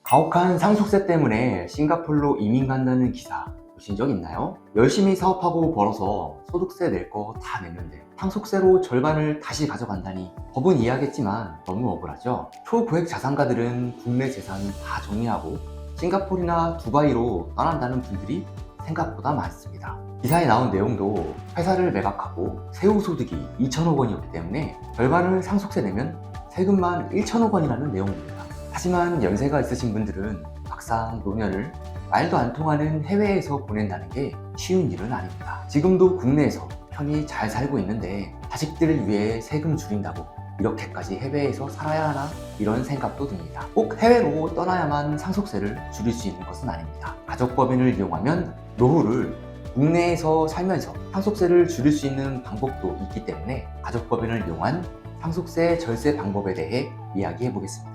가혹한 상속세 때문에 싱가포르로 이민 간다는 기사 보신 적 있나요? 열심히 사업하고 벌어서 소득세 낼 거 다 냈는데 상속세로 절반을 다시 가져간다니 법은 이해하겠지만 너무 억울하죠? 초고액 자산가들은 국내 재산 다 정리하고 싱가포르나 두바이로 떠난다는 분들이 생각보다 많습니다. 기사에 나온 내용도 회사를 매각하고 세후 소득이 2천억 원이었기 때문에 절반을 상속세 내면 세금만 1천억 원이라는 내용입니다. 하지만 연세가 있으신 분들은 막상 노년을 말도 안 통하는 해외에서 보낸다는 게 쉬운 일은 아닙니다. 지금도 국내에서 편히 잘 살고 있는데 자식들을 위해 세금 줄인다고 이렇게까지 해외에서 살아야 하나? 이런 생각도 듭니다. 꼭 해외로 떠나야만 상속세를 줄일 수 있는 것은 아닙니다. 가족법인을 이용하면 노후를 국내에서 살면서 상속세를 줄일 수 있는 방법도 있기 때문에 가족법인을 이용한 상속세 절세 방법에 대해 이야기해 보겠습니다.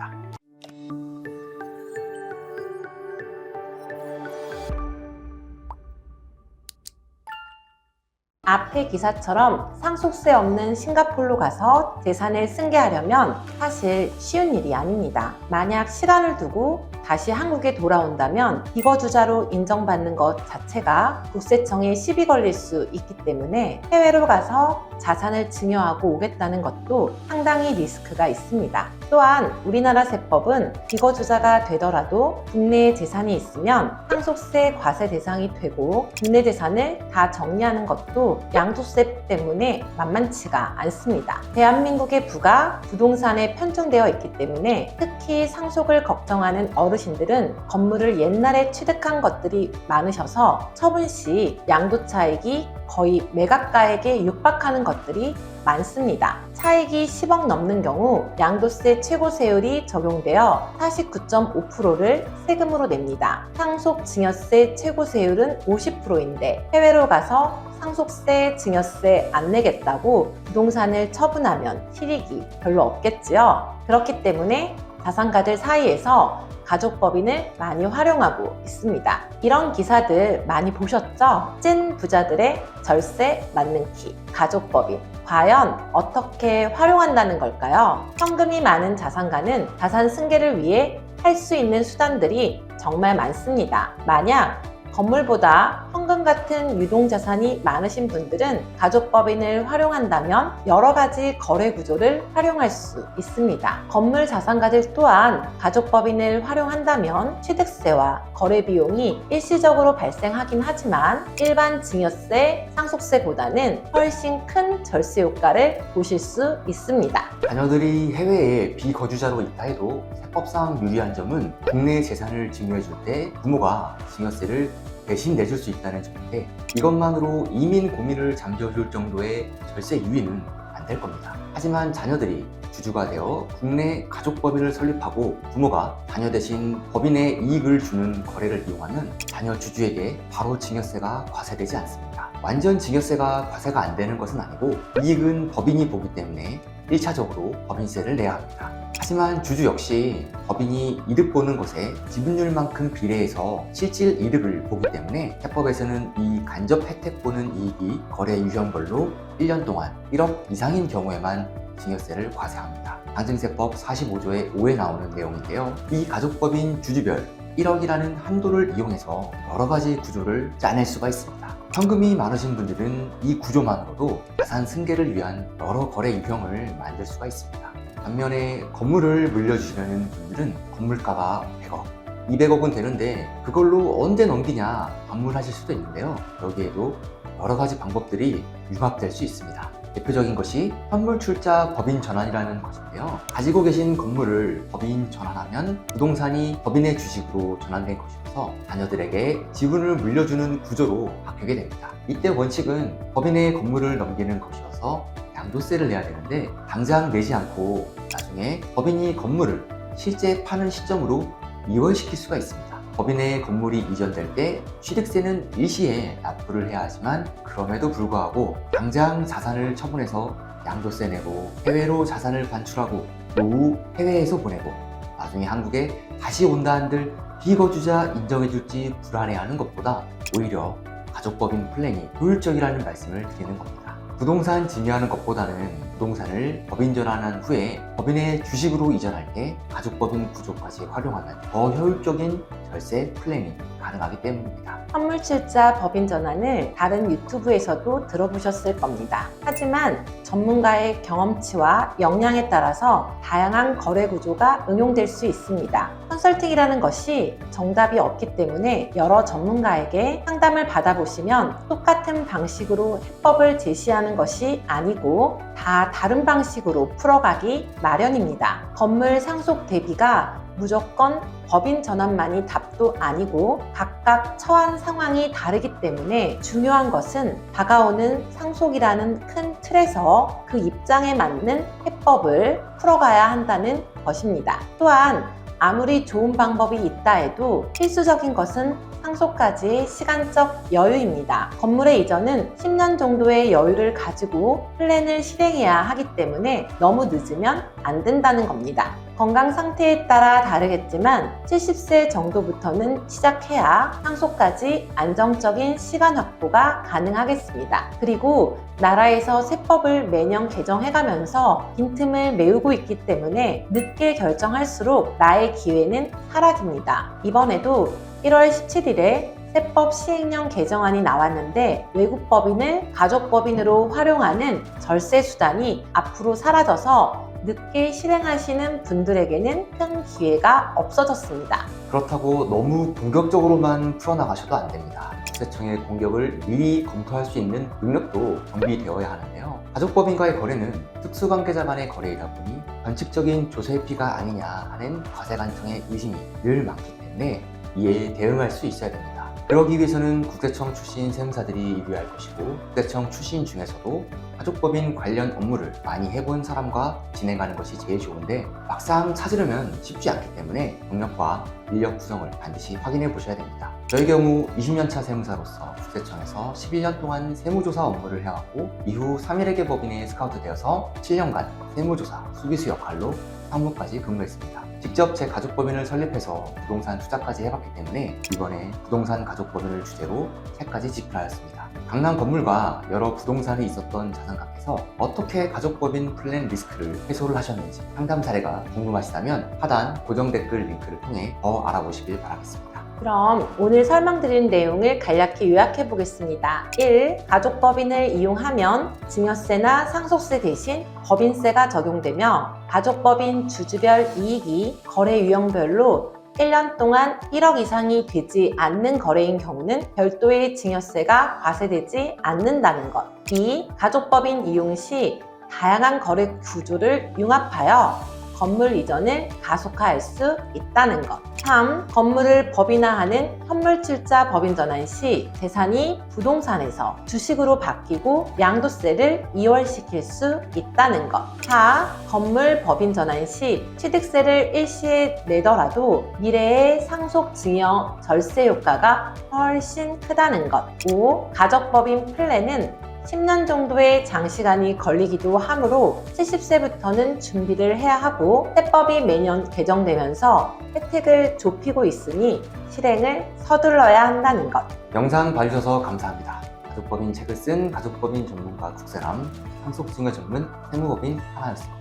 앞의 기사처럼 상속세 없는 싱가포르로 가서 재산을 승계하려면 사실 쉬운 일이 아닙니다. 만약 시간을 두고 다시 한국에 돌아온다면 비거주자로 인정받는 것 자체가 국세청에 시비 걸릴 수 있기 때문에 해외로 가서 자산을 증여하고 오겠다는 것도 상당히 리스크가 있습니다. 또한 우리나라 세법은 비거주자가 되더라도 국내에 재산이 있으면 상속세 과세 대상이 되고 국내 재산을 다 정리하는 것도 양도세 때문에 만만치가 않습니다. 대한민국의 부가 부동산에 편중되어 있기 때문에 특히 상속을 걱정하는 어르신들은 건물을 옛날에 취득한 것들이 많으셔서 처분 시 양도 차익이 거의 매각가에게 육박하는 것들이 많습니다. 차익이 10억 넘는 경우 양도세 최고세율이 적용되어 49.5%를 세금으로 냅니다. 상속 증여세 최고세율은 50%인데 해외로 가서 상속세, 증여세 안 내겠다고 부동산을 처분하면 실익이 별로 없겠지요. 그렇기 때문에 자산가들 사이에서 가족법인을 많이 활용하고 있습니다. 이런 기사들 많이 보셨죠? 찐 부자들의 절세 맞는 키, 가족법인. 과연 어떻게 활용한다는 걸까요? 현금이 많은 자산가는 자산 승계를 위해 할 수 있는 수단들이 정말 많습니다. 만약 건물보다 현금 같은 유동자산이 많으신 분들은 가족법인을 활용한다면 여러 가지 거래 구조를 활용할 수 있습니다. 건물 자산가들 또한 가족법인을 활용한다면 취득세와 거래 비용이 일시적으로 발생하긴 하지만 일반 증여세, 상속세보다는 훨씬 큰 절세 효과를 보실 수 있습니다. 자녀들이 해외에 비거주자로 있다 해도 세법상 유리한 점은 국내 재산을 증여해줄 때 부모가 증여세를 대신 내줄 수 있다는 점인데 이것만으로 이민 고민을 잠재워줄 정도의 절세 유예는 안 될 겁니다. 하지만 자녀들이 주주가 되어 국내 가족법인을 설립하고 부모가 자녀 대신 법인에 이익을 주는 거래를 이용하면 자녀 주주에게 바로 증여세가 과세되지 않습니다. 완전 증여세가 과세가 안 되는 것은 아니고 이익은 법인이 보기 때문에 1차적으로 법인세를 내야 합니다. 하지만 주주 역시 법인이 이득 보는 것에 지분율만큼 비례해서 실질 이득을 보기 때문에 세법에서는 이 간접 혜택 보는 이익이 거래 유형별로 1년 동안 1억 이상인 경우에만 증여세를 과세합니다. 상증세법 45조의 5에 나오는 내용인데요. 이 가족법인 주주별 1억이라는 한도를 이용해서 여러 가지 구조를 짜낼 수가 있습니다. 현금이 많으신 분들은 이 구조만으로도 자산 승계를 위한 여러 거래 유형을 만들 수가 있습니다. 반면에 건물을 물려주시려는 분들은 건물가가 100억, 200억은 되는데 그걸로 언제 넘기냐 반문하실 수도 있는데요. 여기에도 여러 가지 방법들이 융합될 수 있습니다. 대표적인 것이 현물출자 법인 전환이라는 것인데요. 가지고 계신 건물을 법인 전환하면 부동산이 법인의 주식으로 전환된 것이어서 자녀들에게 지분을 물려주는 구조로 바뀌게 됩니다. 이때 원칙은 법인의 건물을 넘기는 것이어서 양도세를 내야 되는데 당장 내지 않고 나중에 법인이 건물을 실제 파는 시점으로 이월시킬 수가 있습니다. 법인의 건물이 이전될 때 취득세는 일시에 납부를 해야 하지만 그럼에도 불구하고 당장 자산을 처분해서 양도세 내고 해외로 자산을 반출하고 노후 해외에서 보내고 나중에 한국에 다시 온다 한들 비거주자 인정해줄지 불안해하는 것보다 오히려 가족법인 플랜이 효율적이라는 말씀을 드리는 겁니다. 부동산 증여하는 것보다는 부동산을 법인 전환한 후에 법인의 주식으로 이전할 때 가족법인 구조까지 활용하면 더 효율적인 절세 플래닝이 가능하기 때문입니다. 선물칠자 법인 전환을 다른 유튜브에서도 들어보셨을 겁니다. 하지만 전문가의 경험치와 역량에 따라서 다양한 거래 구조가 응용될 수 있습니다. 컨설팅이라는 것이 정답이 없기 때문에 여러 전문가에게 상담을 받아보시면 똑같은 방식으로 해법을 제시하는 것이 아니고 다 다른 방식으로 풀어가기 마련입니다. 건물 상속 대비가 무조건 법인 전환만이 답도 아니고 각각 처한 상황이 다르기 때문에 중요한 것은 다가오는 상속이라는 큰 틀에서 그 입장에 맞는 해법을 풀어가야 한다는 것입니다. 또한 아무리 좋은 방법이 있다 해도 필수적인 것은 상속까지의 시간적 여유입니다. 건물의 이전은 10년 정도의 여유를 가지고 플랜을 실행해야 하기 때문에 너무 늦으면 안 된다는 겁니다. 건강 상태에 따라 다르겠지만 70세 정도부터는 시작해야 상속까지 안정적인 시간 확보가 가능하겠습니다. 그리고 나라에서 세법을 매년 개정해가면서 빈틈을 메우고 있기 때문에 늦게 결정할수록 나의 기회는 사라집니다. 이번에도 1월 17일에 세법 시행령 개정안이 나왔는데 외국 법인을 가족 법인으로 활용하는 절세 수단이 앞으로 사라져서 늦게 실행하시는 분들에게는 큰 기회가 없어졌습니다. 그렇다고 너무 공격적으로만 풀어나가셔도 안 됩니다. 국세청의 공격을 미리 검토할 수 있는 능력도 정비되어야 하는데요. 가족법인과의 거래는 특수관계자 간의 거래이다 보니 원칙적인 조세피가 아니냐 하는 과세관청의 의심이 늘 많기 때문에 이에 대응할 수 있어야 됩니다. 그러기 위해서는 국세청 출신 세무사들이 유리할 것이고 국세청 출신 중에서도 가족법인 관련 업무를 많이 해본 사람과 진행하는 것이 제일 좋은데 막상 찾으려면 쉽지 않기 때문에 경력과 인력 구성을 반드시 확인해 보셔야 됩니다. 저의 경우 20년차 세무사로서 국세청에서 11년 동안 세무조사 업무를 해왔고 이후 3일회계 법인에 스카우트 되어서 7년간 세무조사, 수기수 역할로 상무까지 근무했습니다. 직접 제 가족법인을 설립해서 부동산 투자까지 해봤기 때문에 이번에 부동산 가족법인을 주제로 책까지 집필하였습니다. 강남 건물과 여러 부동산이 있었던 자산가께서 어떻게 가족법인 플랜 리스크를 해소를 하셨는지 상담 사례가 궁금하시다면 하단 고정 댓글 링크를 통해 더 알아보시길 바라겠습니다. 그럼 오늘 설명드린 내용을 간략히 요약해 보겠습니다. 1. 가족법인을 이용하면 증여세나 상속세 대신 법인세가 적용되며 가족법인 주주별 이익이 거래 유형별로 1년 동안 1억 이상이 되지 않는 거래인 경우는 별도의 증여세가 과세되지 않는다는 것. 2. 가족법인 이용 시 다양한 거래 구조를 융합하여 건물 이전을 가속화할 수 있다는 것. 3. 건물을 법인화하는 현물출자 법인 전환 시 재산이 부동산에서 주식으로 바뀌고 양도세를 이월시킬 수 있다는 것. 4. 건물 법인 전환 시 취득세를 일시에 내더라도 미래의 상속 증여 절세 효과가 훨씬 크다는 것. 5. 가족법인 플랜은 10년 정도의 장시간이 걸리기도 하므로 70세부터는 준비를 해야 하고 세법이 매년 개정되면서 혜택을 좁히고 있으니 실행을 서둘러야 한다는 것. 영상 봐주셔서 감사합니다. 가족법인 책을 쓴 가족법인 전문가 국세람, 상속증여 전문 세무법인 하나였습니다.